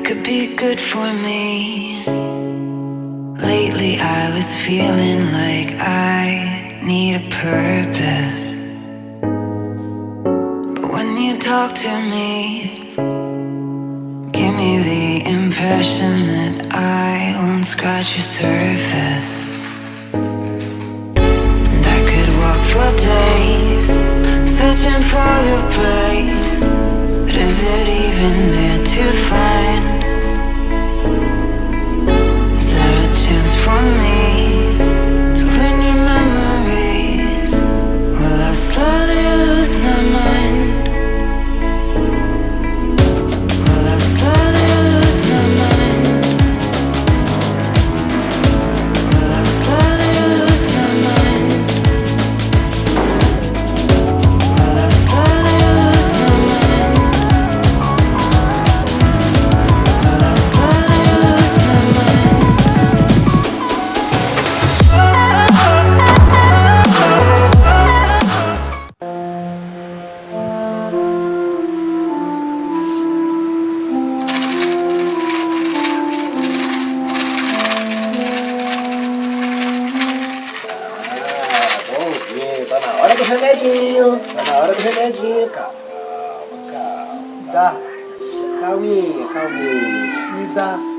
could be good for me. Lately I was feeling like I need a purpose. But when you talk to me, give me the impression that I won't scratch your surface. And I could walk for days, searching for your praise. But is it even there to find? Is there a chance for me to learn your memories? Will I slowly lose my mind? Will I slowly lose my mind? Will I slowly lose my mind? Will I slowly lose my mind? Will I slowly lose my mind? Bonzinho, tá na hora do remedinho. Tá na hora do remedinho, calma, calma, calma. Dá. Calminha, calminha. Me dá.